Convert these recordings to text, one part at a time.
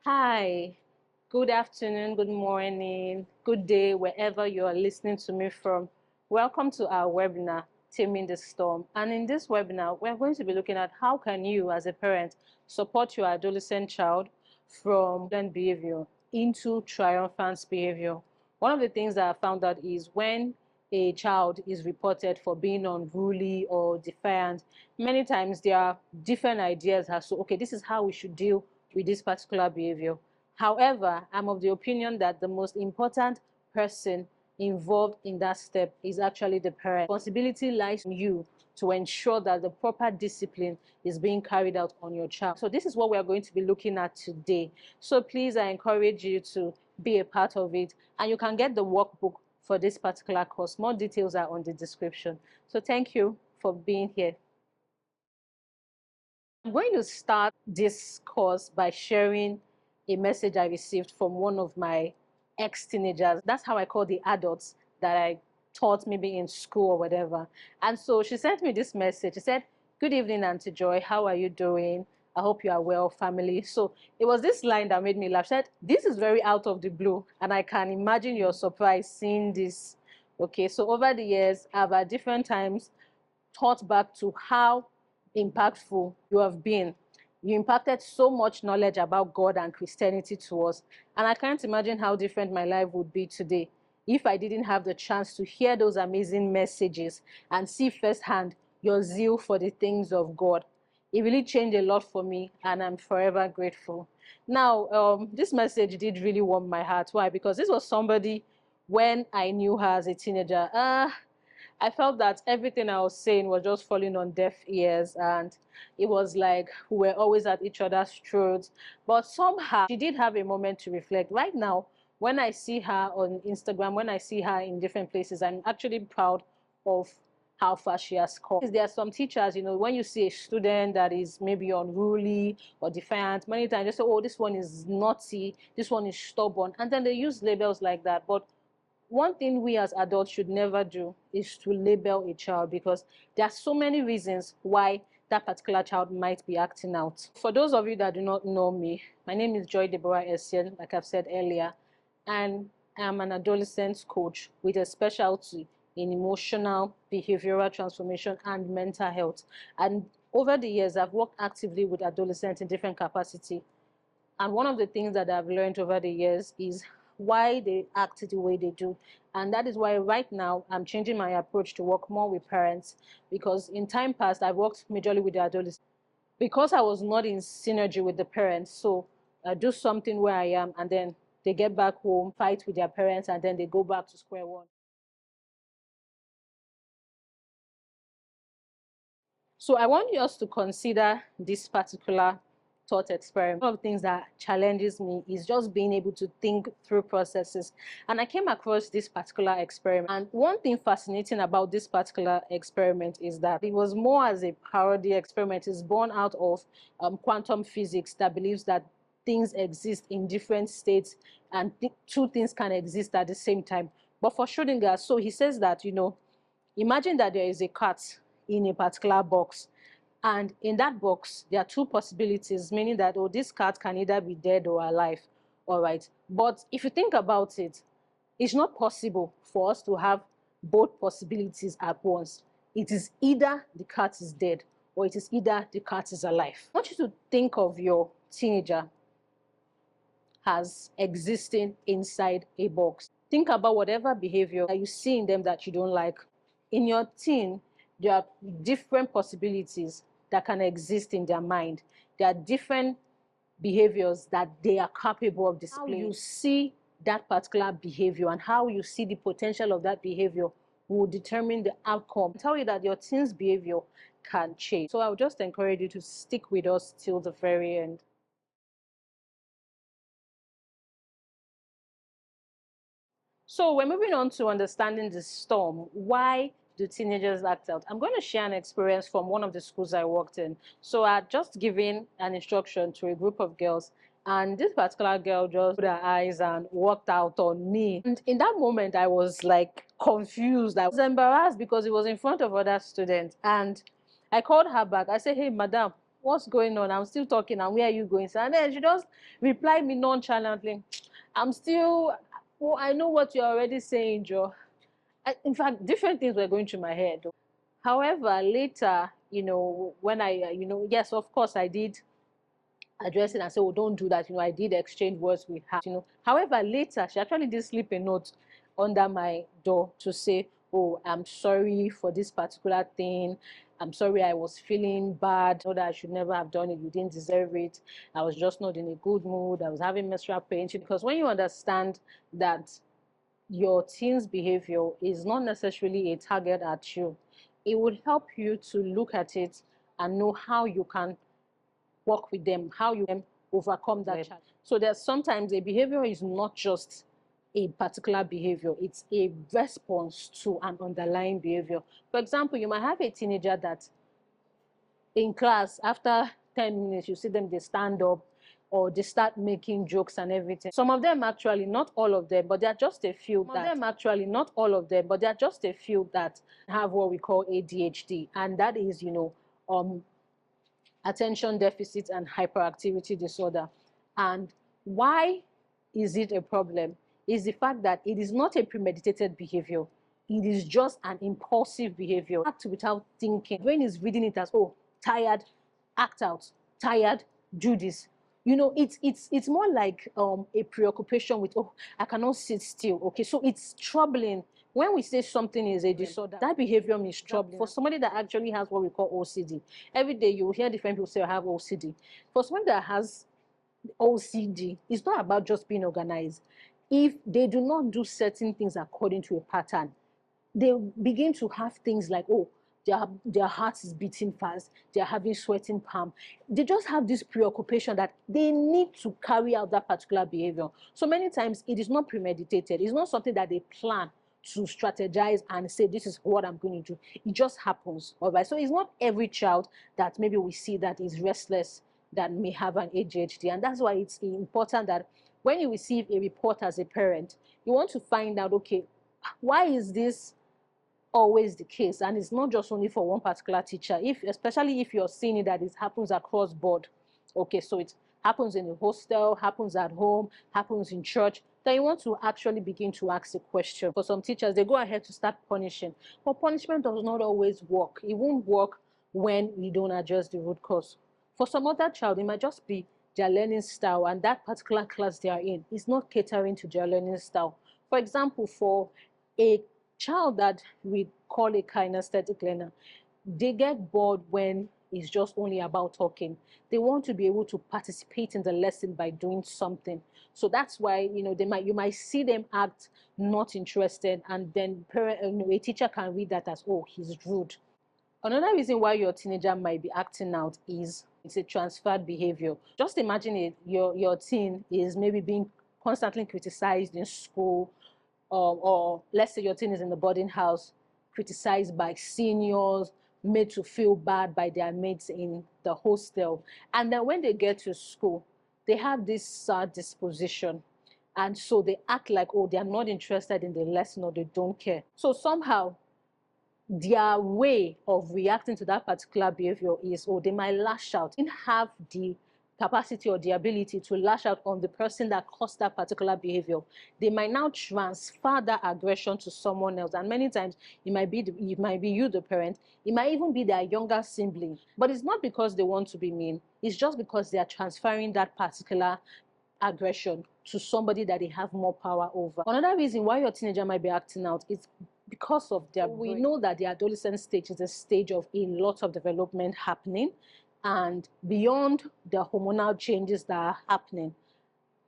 Hi, good afternoon, good morning, good day, wherever you are listening to me from. Welcome to our webinar, Taming the Storm. And in this webinar, we're going to be looking at how can you, as a parent, support your adolescent child from turbulent behavior into triumphant behavior. One of the things that I found out is when a child is reported for being unruly or defiant, many times there are different ideas as to, okay, this is how we should deal with this particular behavior. However, I'm of the opinion that the most important person involved in that step is actually the parent. Responsibility lies on you to ensure that the proper discipline is being carried out on your child. So this is what we are going to be looking at today. So please, I encourage you to be a part of it, and you can get the workbook for this particular course. More details are on the description. So thank you for being here. I'm going to start this course by sharing a message I received from one of my ex-teenagers. That's how I call the adults that I taught maybe in school or whatever. And so she sent me this message. She said, "Good evening, Auntie Joy. How are you doing? I hope you are well, family." So it was this line that made me laugh. She said, "This is very out of the blue, and I can imagine your surprise seeing this." Okay, so over the years, I've at different times thought back to how impactful you have been. You impacted so much knowledge about God and Christianity to us. And I can't imagine how different my life would be today if I didn't have the chance to hear those amazing messages and see firsthand your zeal for the things of God. It really changed a lot for me, and I'm forever grateful. Now, this message did really warm my heart. Why? Because this was somebody when I knew her as a teenager. I felt that everything I was saying was just falling on deaf ears, and it was like we were always at each other's throats. But somehow she did have a moment to reflect. Right now, when I see her on Instagram, when I see her in different places, I'm actually proud of how far she has come. There are some teachers, when you see a student that is maybe unruly or defiant, many times they say, "Oh, this one is naughty, this one is stubborn," and then they use labels like that. But one thing we as adults should never do is to label a child, because there are so many reasons why that particular child might be acting out. For those of you that do not know me, my name is Joy Deborah Essien, like I've said earlier, and I'm an adolescent coach with a specialty in emotional, behavioral transformation, and mental health. And over the years, I've worked actively with adolescents in different capacity. And one of the things that I've learned over the years is why they act the way they do. And that is why right now I'm changing my approach to work more with parents, because in time past I've worked majorly with the adolescents because I was not in synergy with the parents. So I do something where I am, and then they get back home, fight with their parents, and then they go back to square one. So I want us to consider this particular thought experiment. One of the things that challenges me is just being able to think through processes. And I came across this particular experiment. And one thing fascinating about this particular experiment is that it was more as a parody experiment. It's born out of quantum physics that believes that things exist in different states, and two things can exist at the same time. But for Schrodinger, so he says that, imagine that there is a cat in a particular box, and in that box there are two possibilities, meaning that, oh, this cat can either be dead or alive. All right, but if you think about it, it's not possible for us to have both possibilities at once. It is either the cat is dead or it is either the cat is alive. I want you to think of your teenager as existing inside a box. Think about whatever behavior that you see in them that you don't like. In your teen, there are different possibilities that can exist in their mind. There are different behaviors that they are capable of displaying. How you see that particular behavior and how you see the potential of that behavior will determine the outcome. I tell you that your teen's behavior can change. So I would just encourage you to stick with us till the very end. So we're moving on to understanding the storm. Why do teenagers act out? I'm going to share an experience from one of the schools I worked in. So I had just given an instruction to a group of girls, and this particular girl just put her eyes and walked out on me. And in that moment, I was like confused. I was embarrassed because it was in front of other students. And I called her back. I said, "Hey, madam, what's going on? I'm still talking, and where are you going? So, and then she just replied me nonchalantly, I'm still, well, I know what you're already saying, Joe. In fact, different things were going through my head. However, later, when I, yes, of course, I did address it and say, oh, don't do that. I did exchange words with her. However, later, she actually did slip a note under my door to say, oh, I'm sorry for this particular thing. I'm sorry I was feeling bad. I know that I should never have done it. You didn't deserve it. I was just not in a good mood. I was having menstrual pain. Because when you understand that your teen's behavior is not necessarily a target at you, it would help you to look at it and know how you can work with them, how you can overcome that challenge. So there's sometimes a behavior is not just a particular behavior, it's a response to an underlying behavior. For example, you might have a teenager that in class, after 10 minutes, you see them, they stand up or they start making jokes and everything. Some of them actually, not all of them, but there are just a few that have what we call ADHD, and that is, attention deficit and hyperactivity disorder. And why is it a problem? Is the fact that it is not a premeditated behavior. It is just an impulsive behavior. Act without thinking. The brain is reading it as, oh, tired, act out, tired, do this. It's more like a preoccupation with, oh, I cannot sit still. Okay, so it's troubling. When we say something is a disorder, that behavior means troubling. For somebody that actually has what we call OCD, every day you will hear different people say, I have OCD. For someone that has OCD, it's not about just being organized. If they do not do certain things according to a pattern, they begin to have things like, oh, their heart is beating fast, they're having sweating palm. They just have this preoccupation that they need to carry out that particular behavior. So many times it is not premeditated. It's not something that they plan to strategize and say, this is what I'm going to do. It just happens. All right. So it's not every child that maybe we see that is restless that may have an ADHD. And that's why it's important that when you receive a report as a parent, you want to find out, okay, why is this always the case? And it's not just only for one particular teacher, especially if you're seeing it that it happens across board. Okay, so it happens in a hostel, happens at home, happens in church, then you want to actually begin to ask a question. For some teachers, they go ahead to start punishing, but punishment does not always work. It won't work when you don't address the root cause. For some other child, it might just be their learning style, and that particular class they are in is not catering to their learning style. For example, for a child that we call a kinesthetic learner, they get bored when it's just only about talking. They want to be able to participate in the lesson by doing something. So that's why you might see them act not interested, and then a teacher can read that as, oh, he's rude. Another reason why your teenager might be acting out is it's a transferred behavior. Just imagine it, your teen is maybe being constantly criticized in school, or let's say your teen is in the boarding house, criticized by seniors, made to feel bad by their mates in the hostel. And then when they get to school, they have this sad disposition. And so they act like, oh, they are not interested in the lesson or they don't care. So somehow their way of reacting to that particular behavior is, oh, they might lash out and have the capacity or the ability to lash out on the person that caused that particular behavior. They might now transfer that aggression to someone else, and many times it might be you, the parent. It might even be their younger sibling. But it's not because they want to be mean. It's just because they are transferring that particular aggression to somebody that they have more power over. Another reason why your teenager might be acting out is because of their brain. We know that the adolescent stage is a stage of a lot of development happening, and beyond the hormonal changes that are happening,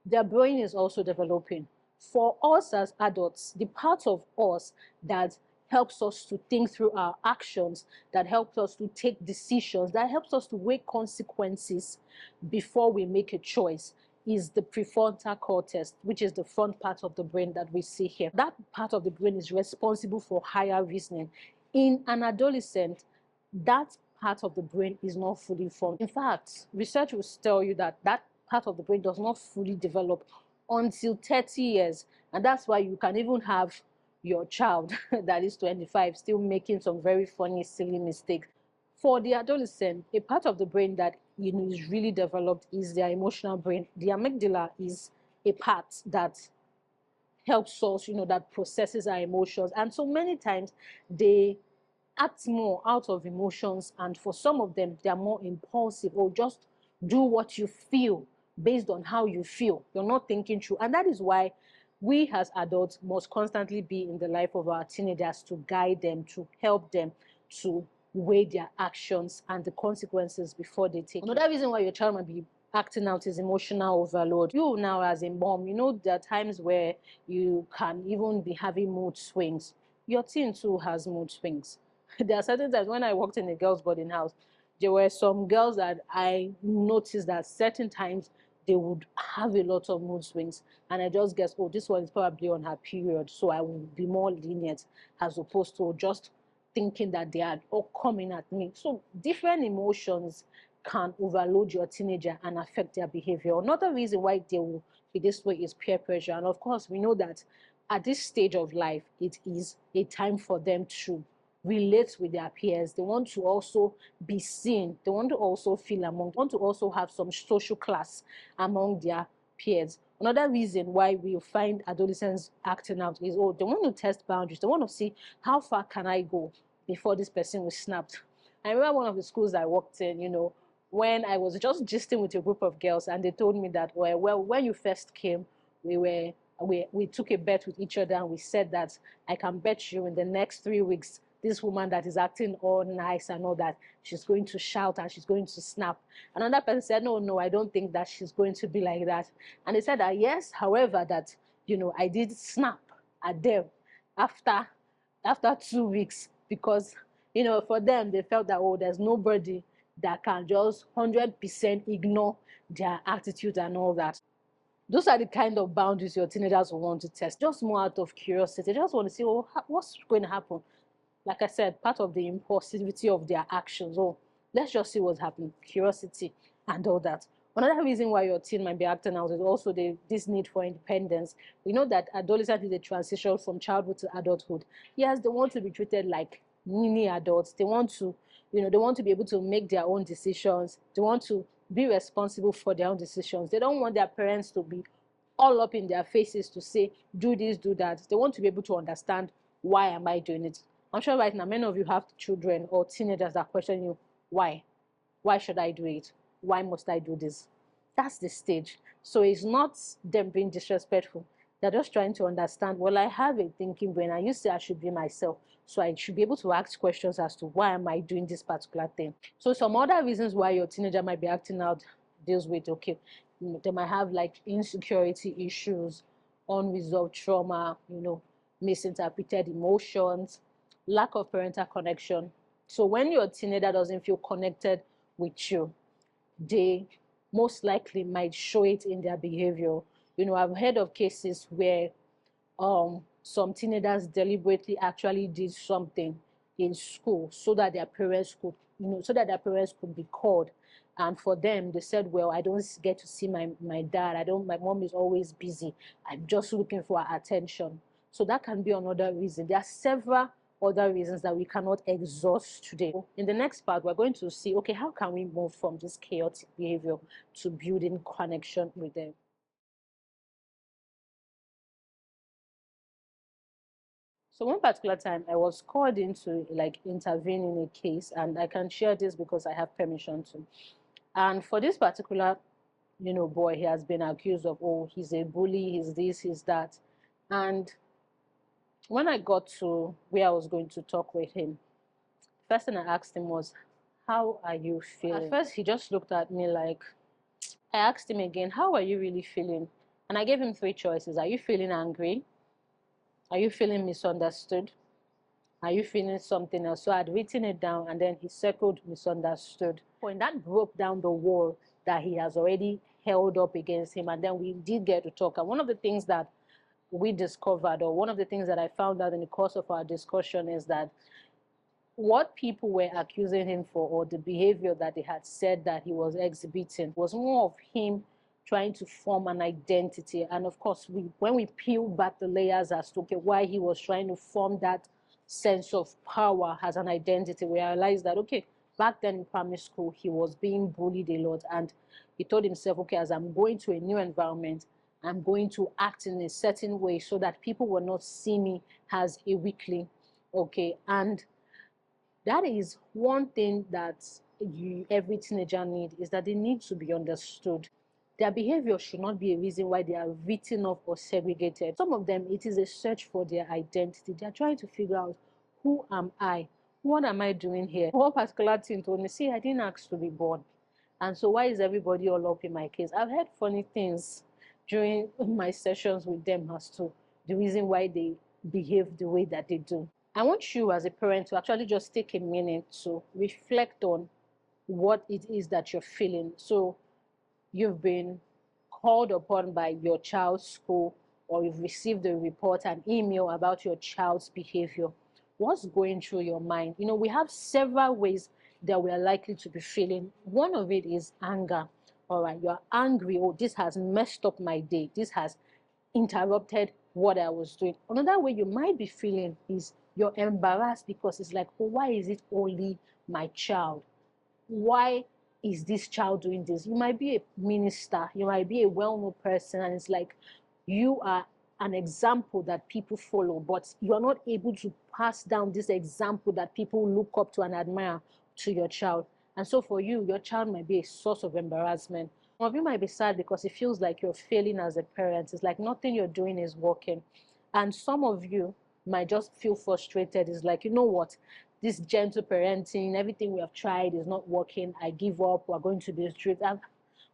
their brain is also developing. For us as adults, the part of us that helps us to think through our actions, that helps us to take decisions, that helps us to weigh consequences before we make a choice, is the prefrontal cortex, which is the front part of the brain that we see here. That part of the brain is responsible for higher reasoning. In an adolescent, that part of the brain is not fully formed. In fact, research will tell you that that part of the brain does not fully develop until 30 years. And that's why you can even have your child that is 25 still making some very funny, silly mistakes. For the adolescent, a part of the brain that is really developed is their emotional brain. The amygdala is a part that helps us, that processes our emotions. And so many times they act more out of emotions, and for some of them, they are more impulsive, or just do what you feel based on how you feel. You're not thinking through. And that is why we as adults must constantly be in the life of our teenagers to guide them, to help them, to weigh their actions and the consequences before they take Another reason why your child might be acting out is emotional overload. You now as a mom, there are times where you can even be having mood swings. Your teen too has mood swings. There are certain times when I worked in a girls' boarding house, there were some girls that I noticed that certain times they would have a lot of mood swings, and I just guess, oh, this one is probably on her period, so I will be more lenient, as opposed to just thinking that they are all coming at me. So different emotions can overload your teenager and affect their behavior. Another reason why they will be this way is peer pressure. And of course, we know that at this stage of life, it is a time for them to relate with their peers. They want to also be seen. They want to also feel among, want to also have some social class among their peers. Another reason why we find adolescents acting out is, oh, they want to test boundaries. They want to see how far can I go before this person was snapped. I remember one of the schools I worked in, when I was just gisting with a group of girls, and they told me that, well, when you first came, we took a bet with each other, and we said that I can bet you in the next 3 weeks, this woman that is acting all nice and all that, she's going to shout and she's going to snap. Another person said, no, I don't think that she's going to be like that. And they said that, yes, however, that, I did snap at them after 2 weeks, because, for them, they felt that, oh, there's nobody that can just 100% ignore their attitude and all that. Those are the kind of boundaries your teenagers will want to test, just more out of curiosity. They just want to see, oh, what's going to happen? Like I said, part of the impulsivity of their actions. Oh, let's just see what's happening. Curiosity and all that. Another reason why your teen might be acting out is also this need for independence. We know that adolescence is a transition from childhood to adulthood. Yes, they want to be treated like mini adults. They want to, they want to be able to make their own decisions. They want to be responsible for their own decisions. They don't want their parents to be all up in their faces to say, do this, do that. They want to be able to understand, why am I doing it? I'm sure right now many of you have children or teenagers that question you, why? Why should I do it? Why must I do this? That's the stage. So it's not them being disrespectful. They're just trying to understand, well, I have a thinking brain, and you say I should be myself. So I should be able to ask questions as to why am I doing this particular thing. So some other reasons why your teenager might be acting out deals with, okay, they might have like insecurity issues, unresolved trauma, misinterpreted emotions, lack of parental connection. So when your teenager doesn't feel connected with you, they most likely might show it in their behavior. I've heard of cases where some teenagers deliberately actually did something in school so that their parents could be called. And for them, they said, well, I don't get to see my dad. My mom is always busy. I'm just looking for attention. So that can be another reason. There are several other reasons that we cannot exhaust today. In the next part, we're going to see, okay, how can we move from this chaotic behavior to building connection with them? So one particular time, I was called in to intervene in a case, and I can share this because I have permission to. And for this particular, boy, he has been accused of, oh, he's a bully, he's this, he's that. And when I got to where I was going to talk with him, first thing I asked him was, how are you feeling? At first, he just looked at me like, I asked him again, how are you really feeling? And I gave him 3 choices. Are you feeling angry? Are you feeling misunderstood? Are you feeling something else? So I'd written it down, and then he circled misunderstood. When that broke down the wall that he has already held up against him, and then we did get to talk. And one of the things that we discovered, or one of the things that I found out in the course of our discussion, is that what people were accusing him for, or the behavior that they had said that he was exhibiting, was more of him trying to form an identity. And of course, when we peel back the layers as to, okay, why he was trying to form that sense of power as an identity, we realized that, okay, Back then in primary school, he was being bullied a lot, and he told himself, okay, as I'm going to a new environment, I'm going to act in a certain way so that people will not see me as a weakling. Okay, and that is one thing that every teenager need, is that they need to be understood. Their behavior should not be a reason why they are written off or segregated. Some of them, it is a search for their identity. They are trying to figure out, who am I? What am I doing here? One particular thing told me, see, I didn't ask to be born. And so why is everybody all up in my case? I've heard funny things during my sessions with them as to the reason why they behave the way that they do. I want you as a parent to actually just take a minute to reflect on what it is that you're feeling. So you've been called upon by your child's school, or you've received a report, an email about your child's behavior. What's going through your mind? You know, we have several ways that we are likely to be feeling. One of it is anger. All right, you're angry. Oh, this has messed up my day. This has interrupted what I was doing. Another way you might be feeling is you're embarrassed, because it's like, oh, why is it only my child? Why is this child doing this? You might be a minister, you might be a well-known person, and it's like you are an example that people follow, but you are not able to pass down this example that people look up to and admire to your child. And so for you, your child might be a source of embarrassment. Some of you might be sad because it feels like you're failing as a parent. It's like nothing you're doing is working. And some of you might just feel frustrated. It's like, you know what? This gentle parenting, everything we have tried is not working. I give up. We're going to be strict. And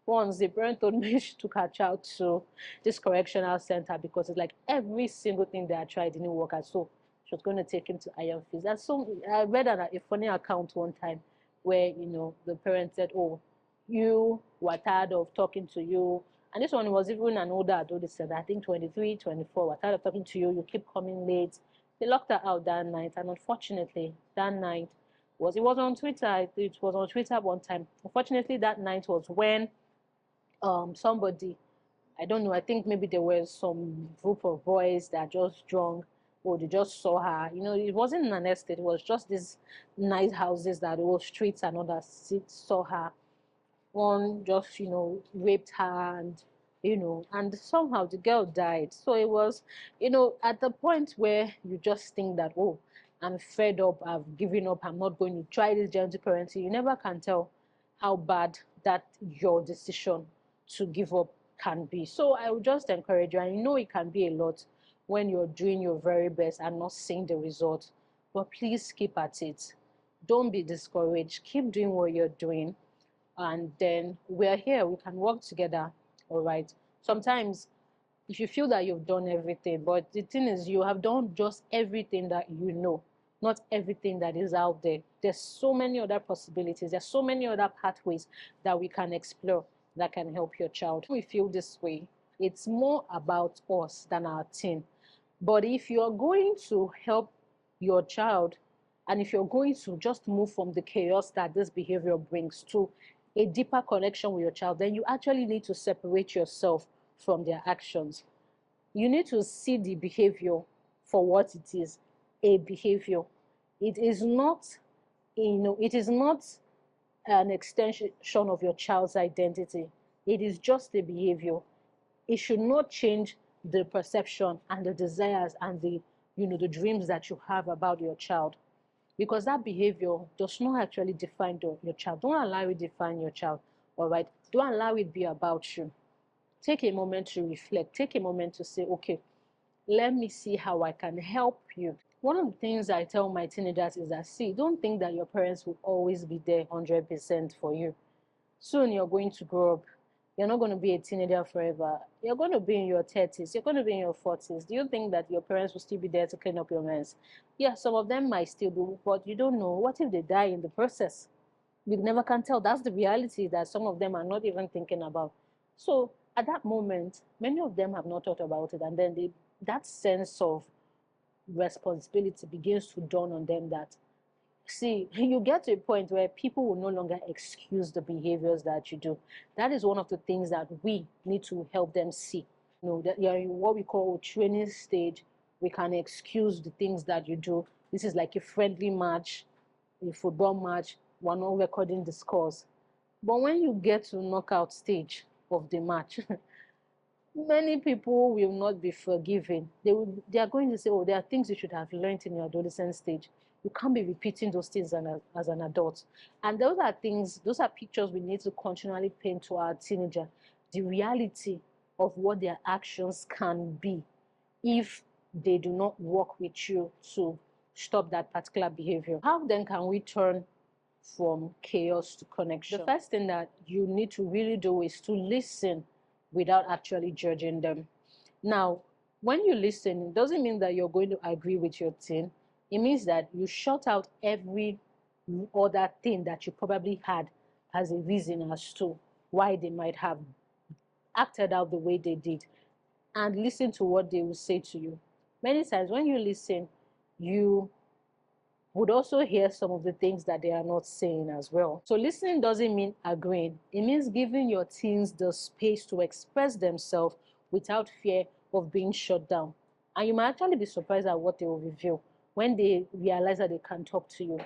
once the parent told me she took her child to this correctional center, because it's like every single thing that I tried didn't work out. So she was going to take him to Iron Fist. And so I read a funny account one time where, you know, the parent said, oh, you were tired of talking to you. And this one was even an older adolescent, I think 23, 24, were tired of talking to you. You keep coming late. They locked her out that night, and unfortunately, that night it was on Twitter. It was on Twitter one time. Unfortunately, that night was when somebody, I don't know, I think maybe there was some group of boys that just drunk, or they just saw her. You know, it wasn't an estate, it was just these nice houses that all streets and others saw her. One just, you know, raped her, and you know, and somehow the girl died. So it was, you know, at the point where you just think that, oh, I'm fed up, I've given up, I'm not going to try this gentle parenting. You never can tell how bad that your decision to give up can be. So I would just encourage you. I know it can be a lot when you're doing your very best and not seeing the result, but please keep at it. Don't be discouraged. Keep doing what you're doing, and then we're here. We can work together. All right. Sometimes if you feel that you've done everything, but the thing is, you have done just everything that you know, not everything that is out there. There's so many other possibilities. There's so many other pathways that we can explore that can help your child. We feel this way, it's more about us than our teen. But if you're going to help your child, and if you're going to just move from the chaos that this behavior brings to a deeper connection with your child, then you actually need to separate yourself from their actions. You need to see the behavior for what it is, a behavior. It is not, you know, it is not an extension of your child's identity. It is just a behavior. It should not change the perception and the desires and the, you know, the dreams that you have about your child, because that behavior does not actually define your child. Don't allow it define your child. All right, don't allow it be about you. Take a moment to reflect. Take a moment to say, okay, let me see how I can help you. One of the things I tell my teenagers is that, see, don't think that your parents will always be there 100% for you. Soon you're going to grow up. You're not going to be a teenager forever. You're going to be in your 30s. You're going to be in your 40s. Do you think that your parents will still be there to clean up your mess? Yeah, some of them might still be, but you don't know. What if they die in the process? You never can tell. That's the reality that some of them are not even thinking about. So at that moment, many of them have not thought about it. And then that sense of responsibility begins to dawn on them that, see, you get to a point where people will no longer excuse the behaviors that you do. That is one of the things that we need to help them see. You know, that you're in what we call a training stage. We can excuse the things that you do. This is like a friendly match, a football match. we're not recording the scores. But when you get to knockout stage of the match, many people will not be forgiving. They are going to say, oh, there are things you should have learned in your adolescent stage. You can't be repeating those things as an adult. And those are things, those are pictures we need to continually paint to our teenager. The reality of what their actions can be if they do not work with you to stop that particular behavior. How then can we turn from chaos to connection? The first thing that you need to really do is to listen without actually judging them. Now, when you listen, it doesn't mean that you're going to agree with your teen. It means that you shut out every other thing that you probably had as a reason as to why they might have acted out the way they did, and listen to what they will say to you. Many times when you listen, you would also hear some of the things that they are not saying as well. So listening doesn't mean agreeing. It means giving your teens the space to express themselves without fear of being shut down. And you might actually be surprised at what they will reveal when they realize that they can talk to you.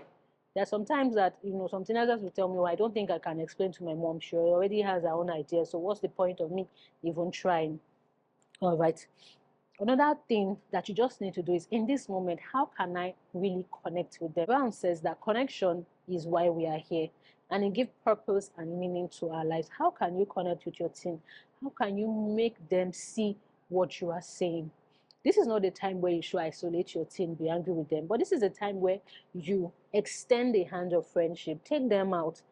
There are sometimes that, some teenagers will tell me, well, I don't think I can explain to my mom. She already has her own idea. So what's the point of me even trying? All right. Another thing that you just need to do is, in this moment, how can I really connect with them? Brown says that connection is why we are here, and it gives purpose and meaning to our lives. How can you connect with your teen? How can you make them see what you are saying? This is not the time where you should isolate your teen, be angry with them, but this is a time where you extend a hand of friendship, take them out,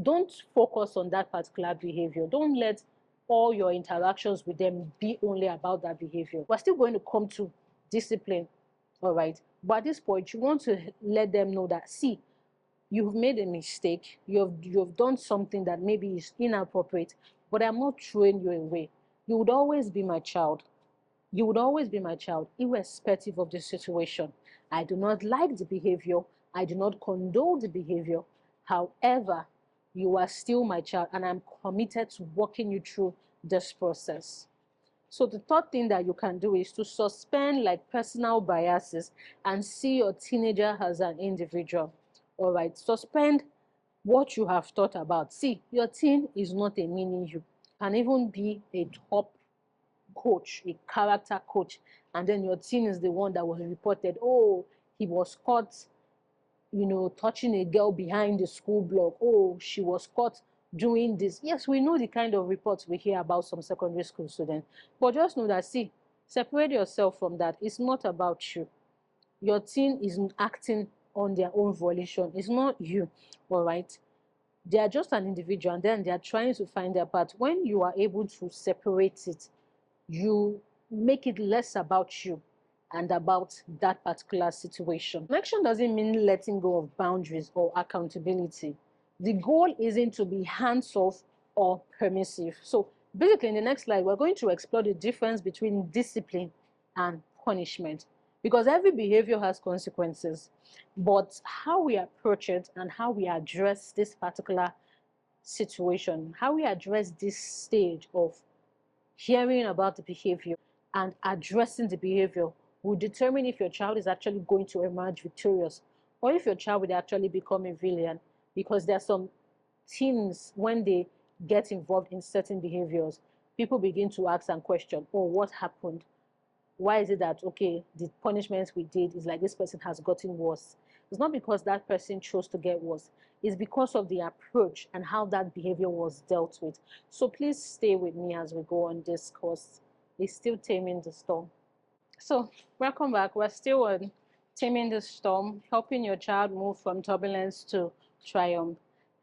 Don't focus on that particular behavior. Don't let all your interactions with them be only about that behavior. We're still going to come to discipline, all right? But at this point, you want to let them know that, see, you've made a mistake. You've done something that maybe is inappropriate, but I'm not throwing you away. You would always be my child. You would always be my child, irrespective of the situation. I do not like the behavior. I do not condone the behavior. However, you are still my child, and I'm committed to walking you through this process. So the third thing that you can do is to suspend personal biases and see your teenager as an individual. All right, suspend what you have thought about. See, your teen is not a mini you. Can even be a top coach, a character coach, and then your teen is the one that was reported, oh, he was caught touching a girl behind the school block. Oh, she was caught doing this. Yes, we know the kind of reports we hear about some secondary school students. But just know that, see, separate yourself from that. It's not about you. Your teen is acting on their own volition. It's not you, all right? They are just an individual, and then they are trying to find their path. When you are able to separate it, you make it less about you and about that particular situation. Connection doesn't mean letting go of boundaries or accountability. The goal isn't to be hands-off or permissive. So basically, in the next slide, we're going to explore the difference between discipline and punishment, because every behavior has consequences, but how we approach it and how we address this particular situation, how we address this stage of hearing about the behavior and addressing the behavior will determine if your child is actually going to emerge victorious or if your child will actually become a villain. Because there are some teens, when they get involved in certain behaviors, people begin to ask and question, oh, what happened? Why is it that, okay, the punishments we did is like this person has gotten worse? It's not because that person chose to get worse. It's because of the approach and how that behavior was dealt with. So please stay with me as we go on this course. It's still Taming the Storm. So welcome back. We're still on Taming the Storm, helping your child move from turbulence to triumph.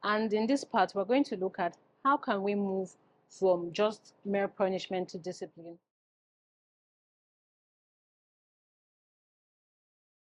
And in this part, we're going to look at how can we move from just mere punishment to discipline.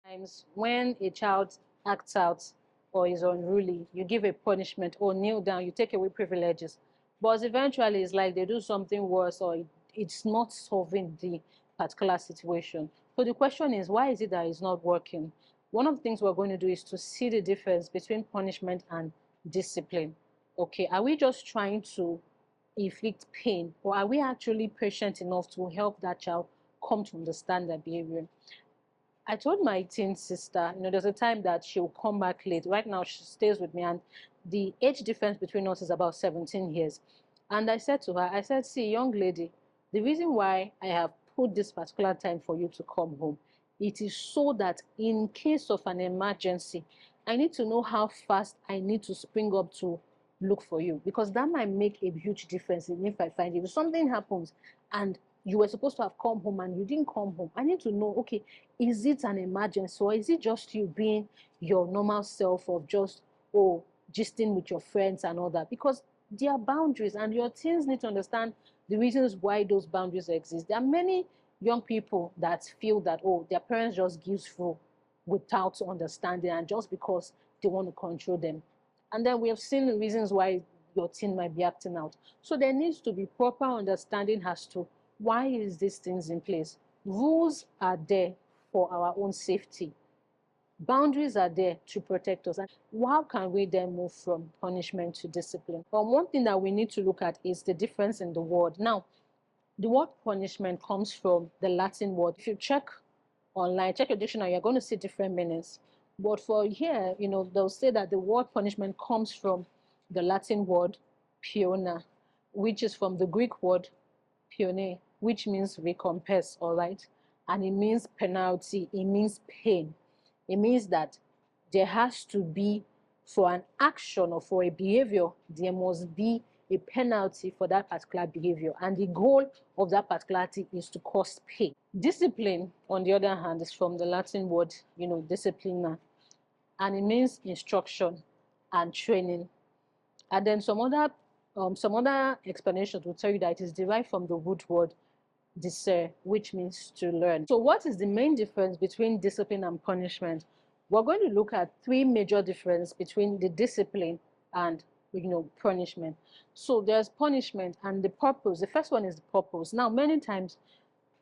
Times when a child acts out or is unruly, you give a punishment or kneel down, you take away privileges. But eventually, it's like they do something worse or it's not solving the particular situation. So the question is, why is it that it's not working? One of the things we're going to do is to see the difference between punishment and discipline. Okay, are we just trying to inflict pain, or are we actually patient enough to help that child come to understand their behavior? I told my teen sister, there's a time that she'll come back late. Right now, she stays with me, and the age difference between us is about 17 years. And I said to her, I said, see, young lady, the reason why I have put this particular time for you to come home, it is so that in case of an emergency, I need to know how fast I need to spring up to look for you, because that might make a huge difference in if I find you. If something happens and you were supposed to have come home and you didn't come home, I need to know, okay, is it an emergency, or is it just you being your normal self of just, oh, gisting with your friends and all that? Because there are boundaries, and your teens need to understand the reasons why those boundaries exist. There are many young people that feel that, oh, their parents just gives through without understanding, and just because they want to control them. And then we have seen the reasons why your teen might be acting out. So there needs to be proper understanding as to why is these things in place. Rules are there for our own safety. Boundaries are there to protect us. And how can we then move from punishment to discipline? Well, one thing that we need to look at is the difference in the word. Now, the word punishment comes from the Latin word. If you check online, check your dictionary, you're going to see different meanings. But for here, they'll say that the word punishment comes from the Latin word piona, which is from the Greek word pione, which means recompense, all right? And it means penalty, it means pain. It means that there has to be, for an action or for a behavior, there must be a penalty for that particular behavior. And the goal of that particular thing is to cause pain. Discipline, on the other hand, is from the Latin word, disciplina, and it means instruction and training. And then some other explanations will tell you that it is derived from the root word discern, which means to learn. So what is the main difference between discipline and punishment? We're going to look at three major differences between the discipline and punishment. So there's punishment and the purpose. The first one is the purpose. Now, many times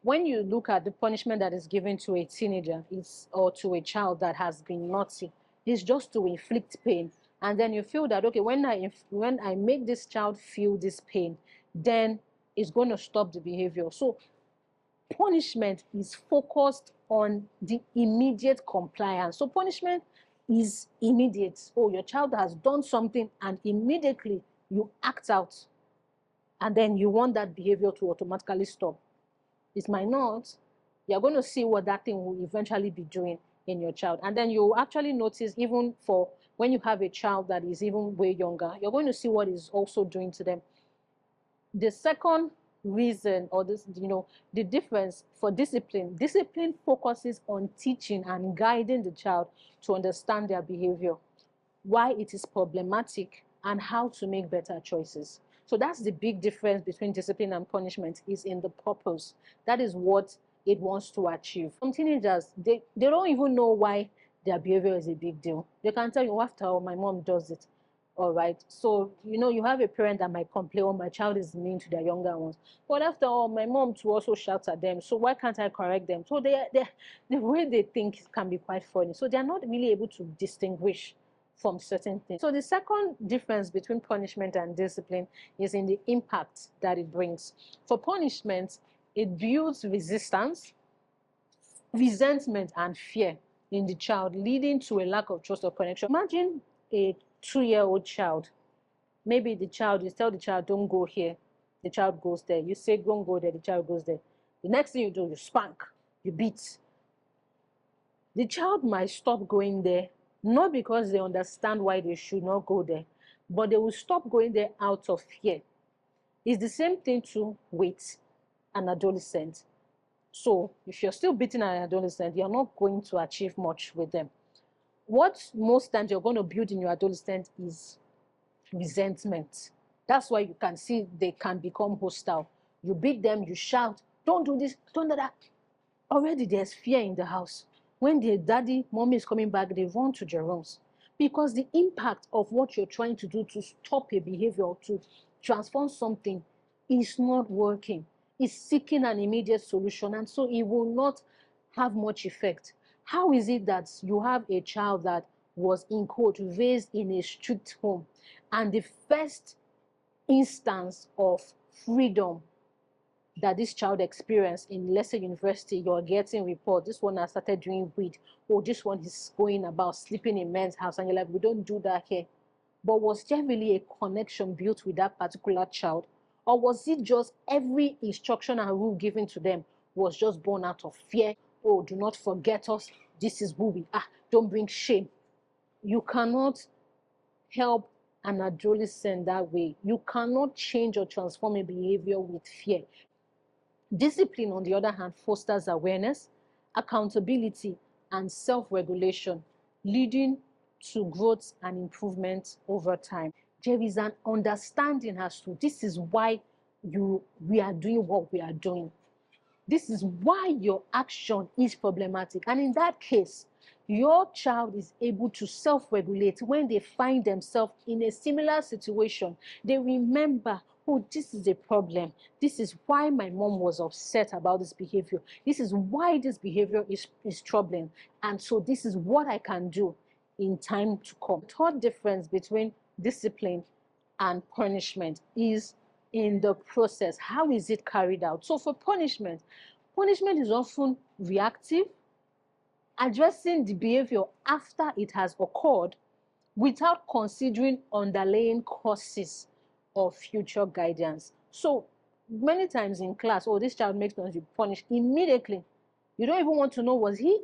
when you look at the punishment that is given to a teenager, or to a child that has been naughty, it's just to inflict pain. And then you feel that, okay, when I make this child feel this pain, then it's going to stop the behavior. So punishment is focused on the immediate compliance. So punishment is immediate. Oh, your child has done something and immediately you act out, and then you want that behavior to automatically stop. It might not. You're going to see what that thing will eventually be doing in your child. And then you actually notice, even for when you have a child that is even way younger, you're going to see what it's also doing to them. The second reason, or the difference for discipline focuses on teaching and guiding the child to understand their behavior, why it is problematic, and how to make better choices. So that's the big difference between discipline and punishment, is in the purpose. That is what it wants to achieve. Some teenagers, they don't even know why their behavior is a big deal. They can tell you, after all, my mom does it. All right. So, you have a parent that might complain, oh, my child is mean to their younger ones. But after all, my mom too also shouts at them. So why can't I correct them? So the way they think can be quite funny. So they're not really able to distinguish from certain things. So the second difference between punishment and discipline is in the impact that it brings. For punishment, it builds resistance, resentment, and fear in the child, leading to a lack of trust or connection. Imagine a 2-year-old child. Maybe you tell the child, don't go here. The child goes there. You say, don't go there. The child goes there. The next thing you do, you spank, you beat. The child might stop going there, not because they understand why they should not go there, but they will stop going there out of fear. It's the same thing too with an adolescent. So if you're still beating an adolescent, you're not going to achieve much with them. What most times you're going to build in your adolescent is resentment. That's why you can see they can become hostile. You beat them, you shout, don't do this, don't do that. Already there's fear in the house. When their daddy, mommy is coming back, they run to their rooms. Because the impact of what you're trying to do to stop a behavior, to transform something, is not working. It's seeking an immediate solution, and so it will not have much effect. How is it that you have a child that was, in quote, raised in a strict home, and the first instance of freedom that this child experienced in, let's say, university. You're getting report, this one has started doing weed, or this one is going about sleeping in men's house, and you're like, we don't do that here. But was there really a connection built with that particular child? Or was it just every instruction and rule given to them was just born out of fear? Oh, do not forget us. This is who we are. Don't bring shame. You cannot help an adolescent that way. You cannot change or transform a behavior with fear. Discipline, on the other hand, fosters awareness, accountability, and self-regulation, leading to growth and improvement over time. There is an understanding as to this is why we are doing what we are doing. This is why your action is problematic. And in that case, your child is able to self-regulate when they find themselves in a similar situation. They remember, oh, this is a problem. This is why my mom was upset about this behavior. This is why this behavior is troubling. And so this is what I can do in time to come. The third difference between discipline and punishment is in the process. How is it carried out? So for punishment is often reactive, addressing the behavior after it has occurred without considering underlying causes or future guidance. So many times in class, oh, this child makes me punish immediately. You don't even want to know, was he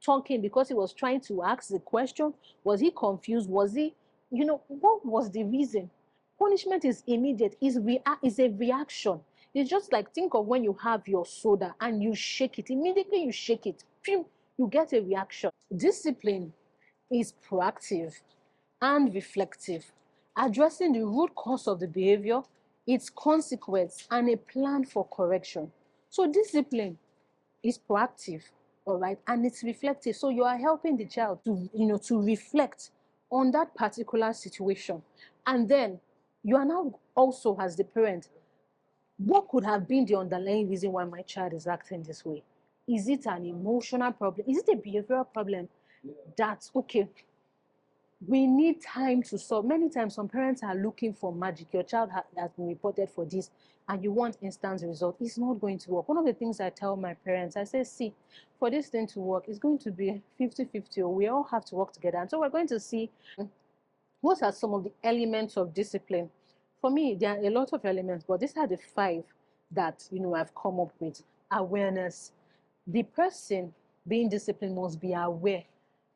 talking because he was trying to ask the question? Was he confused? Was he, what was the reason? Punishment is immediate, is a reaction. It's just like, think of when you have your soda and you shake it. Immediately you shake it, you get a reaction. Discipline is proactive and reflective, addressing the root cause of the behavior, its consequence, and a plan for correction. So discipline is proactive, all right, and it's reflective. So you are helping the child to reflect on that particular situation. And then you are now also, as the parent, what could have been the underlying reason why my child is acting this way? Is it an emotional problem? Is it a behavioral problem? That's okay. We need time to solve. Many times, some parents are looking for magic. Your child has been reported for this, and you want instant result. It's not going to work. One of the things I tell my parents, I say, see, for this thing to work, it's going to be 50-50, or we all have to work together. And so we're going to see what are some of the elements of discipline. For me, there are a lot of elements, but these are the 5 that I've come up with. Awareness. The person being disciplined must be aware.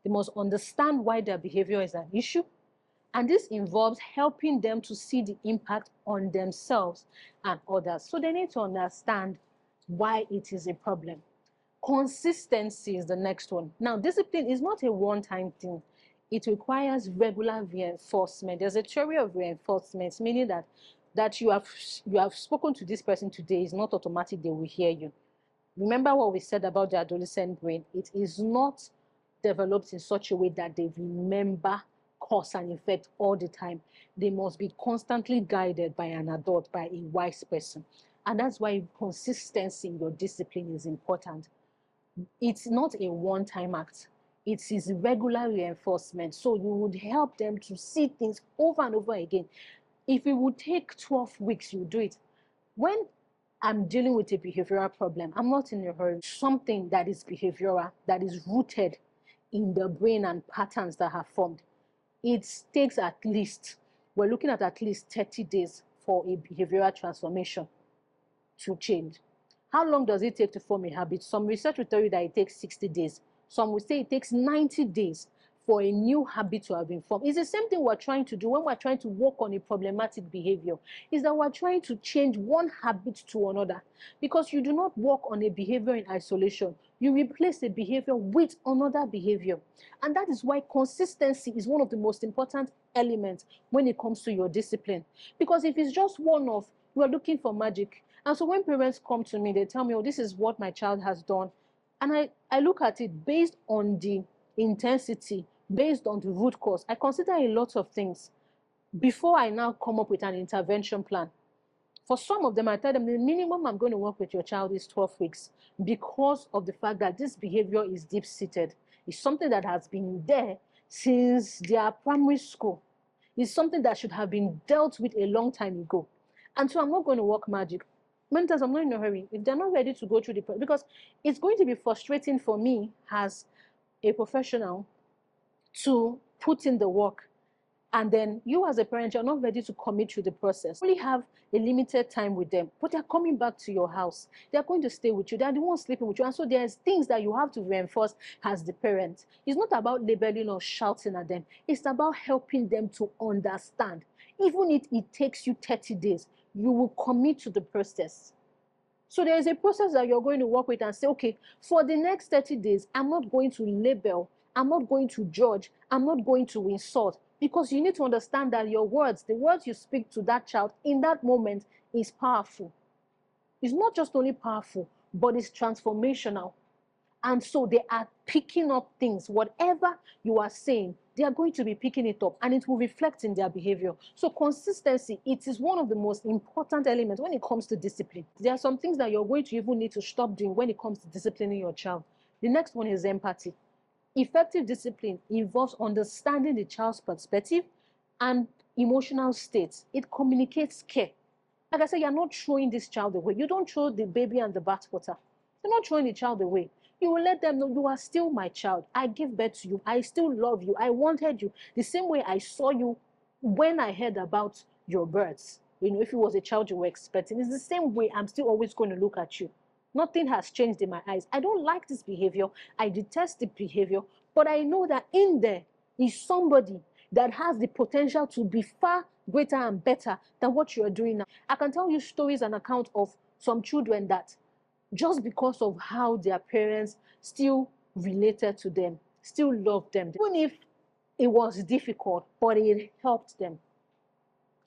They must understand why their behavior is an issue. And this involves helping them to see the impact on themselves and others. So they need to understand why it is a problem. Consistency is the next one. Now, discipline is not a one-time thing. It requires regular reinforcement. There's a theory of reinforcement, meaning that you have spoken to this person today is not automatic they will hear you. Remember what we said about the adolescent brain. It is not developed in such a way that they remember cause and effect all the time. They must be constantly guided by an adult, by a wise person. And that's why consistency in your discipline is important. It's not a one-time act. It is regular reinforcement. So you would help them to see things over and over again. If it would take 12 weeks, you do it. When I'm dealing with a behavioral problem, I'm not in a hurry. Something that is behavioral, that is rooted in the brain and patterns that have formed. It takes we're looking at least 30 days for a behavioral transformation to change. How long does it take to form a habit? Some research will tell you that it takes 60 days. Some will say it takes 90 days for a new habit to have been formed. It's the same thing we're trying to do when we're trying to work on a problematic behavior, is that we're trying to change one habit to another. Because you do not work on a behavior in isolation. You replace a behavior with another behavior. And that is why consistency is one of the most important elements when it comes to your discipline. Because if it's just one-off, you are looking for magic. And so when parents come to me, they tell me, oh, this is what my child has done. And I look at it based on the intensity, based on the root cause. I consider a lot of things before I now come up with an intervention plan. For some of them, I tell them the minimum I'm going to work with your child is 12 weeks because of the fact that this behavior is deep-seated. It's something that has been there since their primary school. It's something that should have been dealt with a long time ago. And so I'm not going to work magic. Many times I'm not in a hurry. If they're not ready to go through the process, because it's going to be frustrating for me as a professional to put in the work, and then you as a parent, you're not ready to commit to the process. You only have a limited time with them, but they're coming back to your house. They're going to stay with you. They're the ones sleeping with you. And so there's things that you have to reinforce as the parent. It's not about labeling or shouting at them. It's about helping them to understand. Even if it takes you 30 days, you will commit to the process. So there is a process that you're going to work with and say, okay, for the next 30 days, I'm not going to label, I'm not going to judge, I'm not going to insult, because you need to understand that your words, the words you speak to that child in that moment is powerful. It's not just only powerful, but it's transformational. And so they are picking up things. Whatever you are saying, they are going to be picking it up, and it will reflect in their behavior. So consistency, it is one of the most important elements when it comes to discipline. There are some things that you're going to even need to stop doing when it comes to disciplining your child. The next one is empathy. Effective discipline involves understanding the child's perspective and emotional states. It communicates care. Like I said, you're not throwing this child away. You don't throw the baby and the bathwater. You're not throwing the child away. You will let them know you are still my child. I gave birth to you. I still love you. I wanted you. The same way I saw you when I heard about your birth. You know, if it was a child you were expecting, it's the same way I'm still always going to look at you. Nothing has changed in my eyes. I don't like this behavior. I detest the behavior. But I know that in there is somebody that has the potential to be far greater and better than what you are doing now. I can tell you stories and accounts of some children that just because of how their parents still related to them, still loved them, even if it was difficult, but it helped them.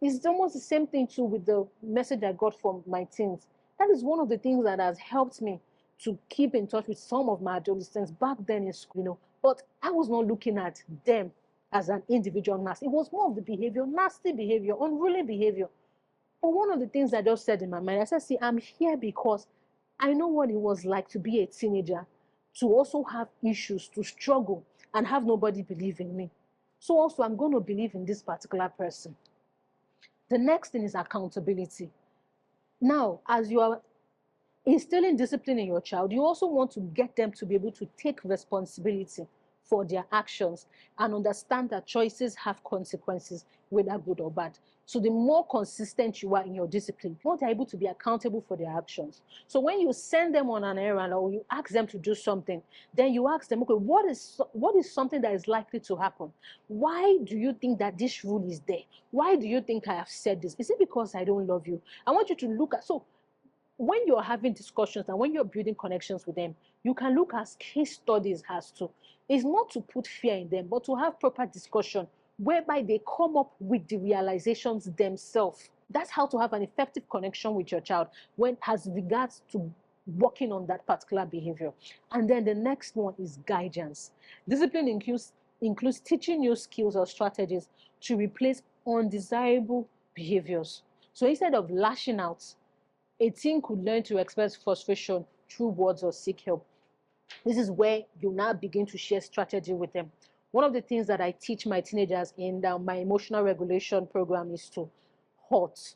It's almost the same thing too with the message I got from my teens. That is one of the things that has helped me to keep in touch with some of my adolescents back then in school, you know. But I was not looking at them as an individual nasty. It was more of the behavior, nasty behavior, unruly behavior. But one of the things I just said in my mind, I said, see, I'm here because I know what it was like to be a teenager, to also have issues, to struggle, and have nobody believe in me. So also, I'm going to believe in this particular person. The next thing is accountability. Now, as you are instilling discipline in your child, you also want to get them to be able to take responsibility for their actions and understand that choices have consequences, whether good or bad. So the more consistent you are in your discipline, the more they're able to be accountable for their actions. So when you send them on an errand or you ask them to do something, then you ask them, okay, what is something that is likely to happen? Why do you think that this rule is there? Why do you think I have said this? Is it because I don't love you? I want you to look at, so when you're having discussions and when you're building connections with them, you can look as case studies as to. It's not to put fear in them, but to have proper discussion whereby they come up with the realizations themselves. That's how to have an effective connection with your child when as regards to working on that particular behavior. And then the next one is guidance. Discipline includes teaching new skills or strategies to replace undesirable behaviors. So instead of lashing out, a teen could learn to express frustration through words or seek help. This is where you now begin to share strategy with them. One of the things that I teach my teenagers in my emotional regulation program is to HOT.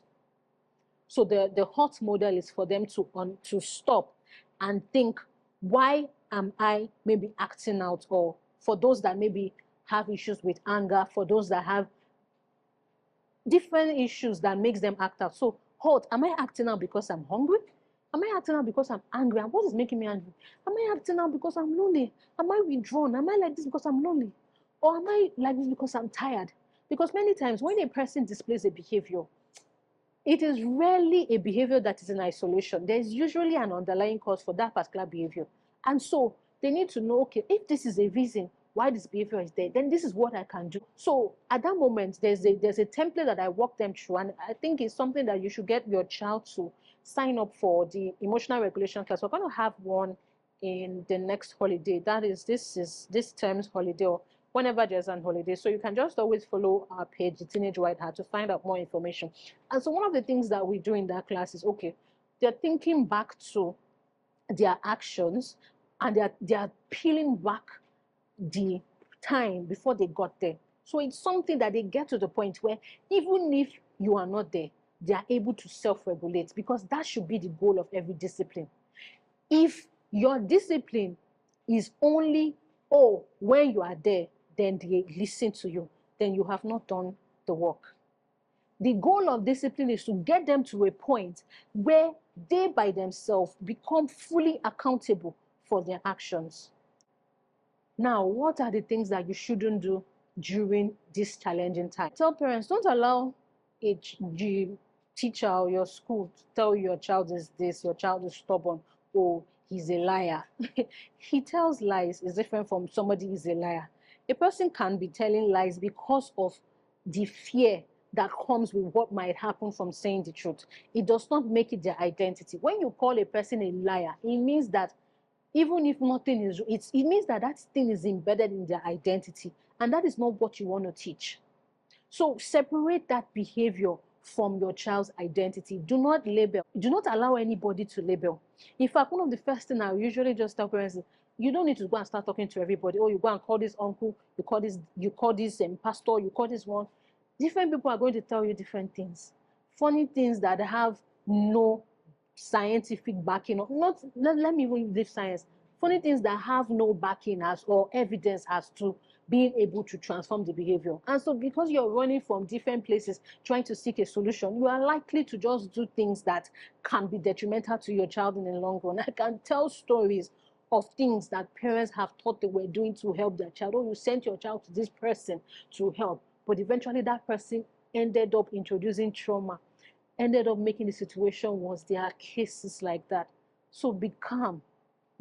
So the HOT model is for them to stop and think, why am I maybe acting out? Or for those that maybe have issues with anger, for those that have different issues that makes them act out. So HOT, am I acting out because I'm hungry? Am I acting out because I'm angry? And what is making me angry? Am I acting out because I'm lonely? Am I withdrawn? Am I like this because I'm lonely? Or am I like this because I'm tired? Because many times when a person displays a behavior, it is rarely a behavior that is in isolation. There is usually an underlying cause for that particular behavior. And so they need to know, okay, if this is a reason why this behavior is there, then this is what I can do. So at that moment, there's a template that I walk them through, and I think it's something that you should get your child to sign up for, the emotional regulation class. We're going to have one in the next holiday. That is this term's holiday, or whenever there's an holiday. So you can just always follow our page, the Teenage White Hat, to find out more information. And so one of the things that we do in that class is, okay, they're thinking back to their actions, and they're peeling back the time before they got there. So it's something that they get to the point where even if you are not there, they are able to self-regulate, because that should be the goal of every discipline. If your discipline is only, oh, when you are there, then they listen to you, then you have not done the work. The goal of discipline is to get them to a point where they by themselves become fully accountable for their actions. Now, what are the things that you shouldn't do during this challenging time? Tell parents, don't allow a teacher or your school to tell you your child is this, your child is stubborn, or he's a liar. He tells lies is different from somebody is a liar. A person can be telling lies because of the fear that comes with what might happen from saying the truth. It does not make it their identity. When you call a person a liar, it means that even if nothing is, it means that that thing is embedded in their identity, and that is not what you want to teach. So separate that behavior from your child's identity. Do not label. Do not allow anybody to label. In fact, one of the first things I usually just tell parents is, you don't need to go and start talking to everybody. Oh, you go and call this uncle, you call this pastor, you call this one. Different people are going to tell you different things. Funny things that have no scientific backing. Not let me even leave science. Funny things that have no backing as or evidence as to being able to transform the behavior. And so because you're running from different places trying to seek a solution, you are likely to just do things that can be detrimental to your child in the long run. I can tell stories of things that parents have thought they were doing to help their child. Oh, you sent your child to this person to help, but eventually that person ended up introducing trauma, ended up making the situation worse. There are cases like that. So be calm.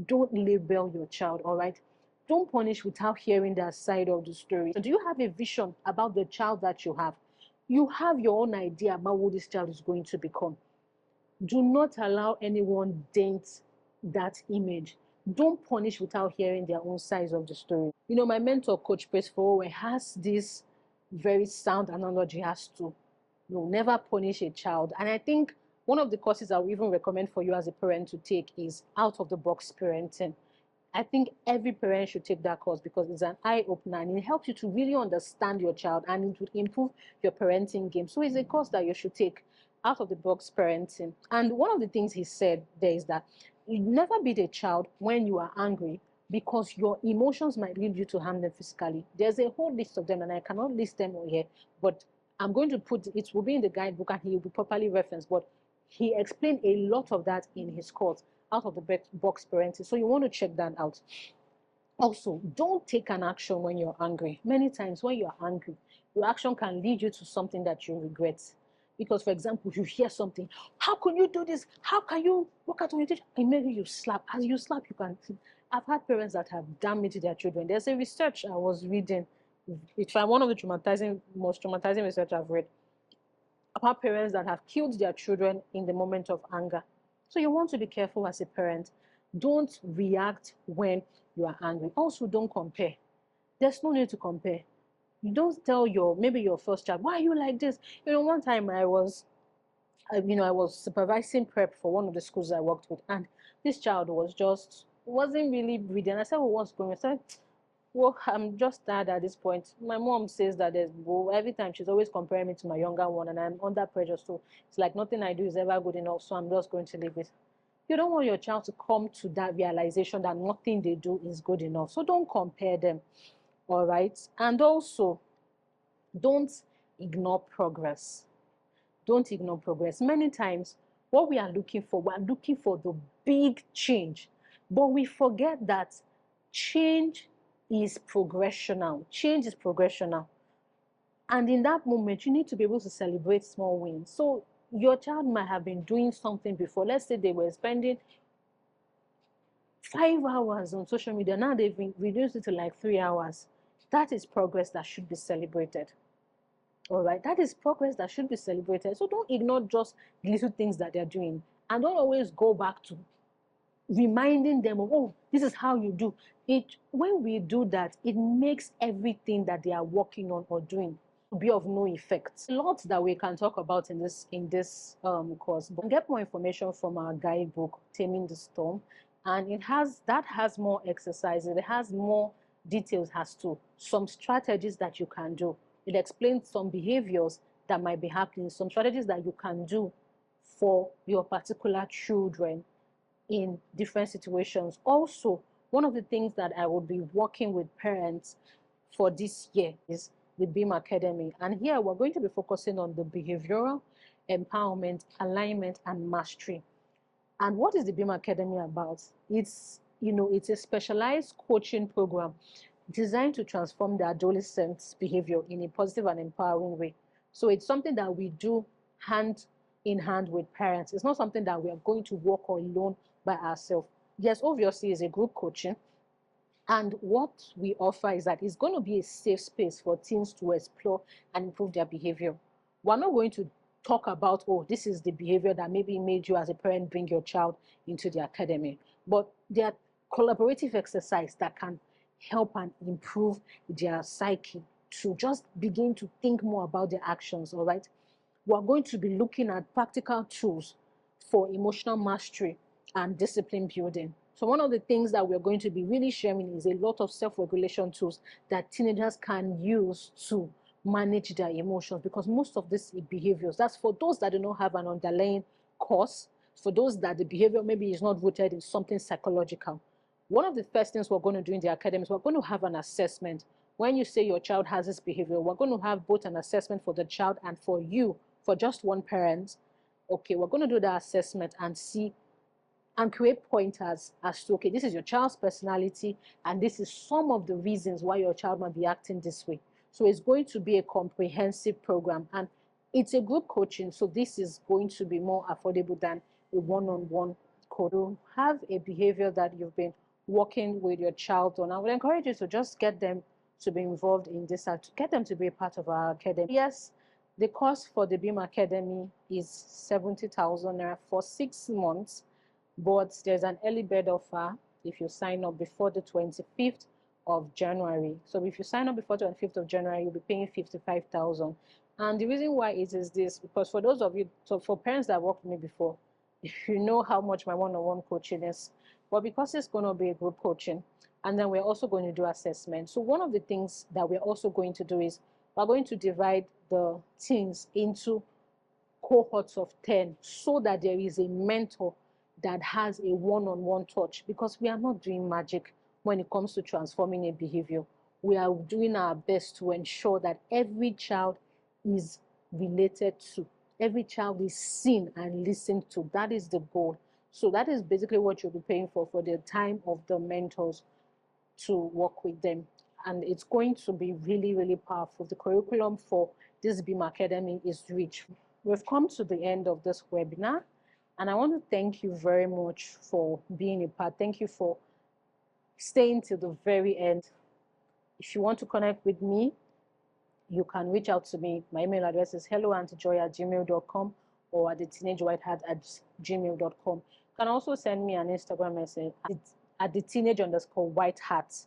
Don't label your child, all right? Don't punish without hearing their side of the story. Do you have a vision about the child that you have? You have your own idea about what this child is going to become. Do not allow anyone dent that image. Don't punish without hearing their own sides of the story. You know, my mentor, Coach Praise Forward, has this very sound analogy as to, you'll never punish a child. And I think one of the courses I would even recommend for you as a parent to take is out of the box parenting. I think every parent should take that course because it's an eye-opener and it helps you to really understand your child and it will improve your parenting game. So it's a course that you should take, out of the box parenting. And one of the things he said there is that you never beat a child when you are angry, because your emotions might lead you to harm them physically. There's a whole list of them and I cannot list them all here, but I'm going to put, it will be in the guidebook and he will be properly referenced, but he explained a lot of that in his course, out of the box parenting. So you want to check that out. Also, don't take an action when you're angry. Many times when you're angry, your action can lead you to something that you regret. Because, for example, you hear something, how can you do this? How can you look at your teacher? Immediately you slap. As you slap, you can. I've had parents that have damaged their children. There's a research I was reading. It's one of the most traumatizing research I've read about parents that have killed their children in the moment of anger. So you want to be careful as a parent. Don't react when you are angry. Also, don't compare. There's no need to compare. You don't tell maybe your first child, why are you like this? You know, one time I was supervising prep for one of the schools I worked with, and this child wasn't really reading. I said, well, what's going on? I said, well, I'm just tired at this point. My mom says that every time she's always comparing me to my younger one, and I'm under pressure. So it's like nothing I do is ever good enough. So I'm just going to leave it. You don't want your child to come to that realization that nothing they do is good enough. So don't compare them. All right. And also, don't ignore progress. Don't ignore progress. Many times, what we're looking for the big change. But we forget that change is progressional. Change is progressional. And in that moment, you need to be able to celebrate small wins. So your child might have been doing something before. Let's say they were spending 5 hours on social media. Now they've reduced it to like 3 hours. That is progress that should be celebrated. All right, that is progress that should be celebrated. So don't ignore just the little things that they're doing. And don't always go back to reminding them of, oh, this is how you do it. When we do that, it makes everything that they are working on or doing be of no effect. Lots that we can talk about in this course, but get more information from our guidebook, Taming the Storm, and it has more exercises. It has more details as to some strategies that you can do. It explains some behaviors that might be happening, some strategies that you can do for your particular children in different situations. Also, one of the things that I would be working with parents for this year is the BEAM Academy. And here we're going to be focusing on the behavioral, empowerment, alignment, and mastery. And what is the BEAM Academy about? It's a specialized coaching program designed to transform the adolescent's behavior in a positive and empowering way. So it's something that we do hand in hand with parents. It's not something that we are going to work alone by ourselves. Yes, obviously, it's a group coaching. And what we offer is that it's going to be a safe space for teens to explore and improve their behavior. We're not going to talk about, oh, this is the behavior that maybe made you as a parent bring your child into the academy. But there are collaborative exercises that can help and improve their psyche to just begin to think more about their actions, all right? We're going to be looking at practical tools for emotional mastery and discipline building. So one of the things that we're going to be really sharing is a lot of self-regulation tools that teenagers can use to manage their emotions, because most of these behaviors, that's for those that do not have an underlying cause, for those that the behavior maybe is not rooted in something psychological. One of the first things we're going to do in the academy is we're going to have an assessment. When you say your child has this behavior, we're going to have both an assessment for the child and for you, for just one parent. Okay, we're going to do the assessment and see and create pointers as to, okay, this is your child's personality and this is some of the reasons why your child might be acting this way. So it's going to be a comprehensive program, and it's a group coaching, so this is going to be more affordable than a one-on-one coach. To have a behavior that you've been working with your child on, I would encourage you to just get them to be involved in this, to get them to be a part of our academy. Yes, the cost for the BEAM Academy is 70,000 naira for 6 months, but there's an early bird offer if you sign up before the 25th of January. So if you sign up before 25th of January, you'll be paying 55,000. And the reason why it is this, because for those of you, so for parents that worked with me before, if you know how much my one-on-one coaching is, but because it's going to be a group coaching, and then we're also going to do assessment. So one of the things that we're also going to do is we're going to divide the teens into cohorts of 10 so that there is a mentor that has a one-on-one touch, because we are not doing magic when it comes to transforming a behavior. We are doing our best to ensure that every child is related to, every child is seen and listened to. That is the goal. So that is basically what you'll be paying for the time of the mentors to work with them. And it's going to be really, really powerful. The curriculum for this BEAM Academy is rich. We've come to the end of this webinar, and I want to thank you very much for being a part. Thank you for staying till the very end. If you want to connect with me, you can reach out to me. My email address is helloauntyjoy@gmail.com or at theteenagewhitehat@gmail.com. You can also send me an Instagram message at the teenage_whitehat.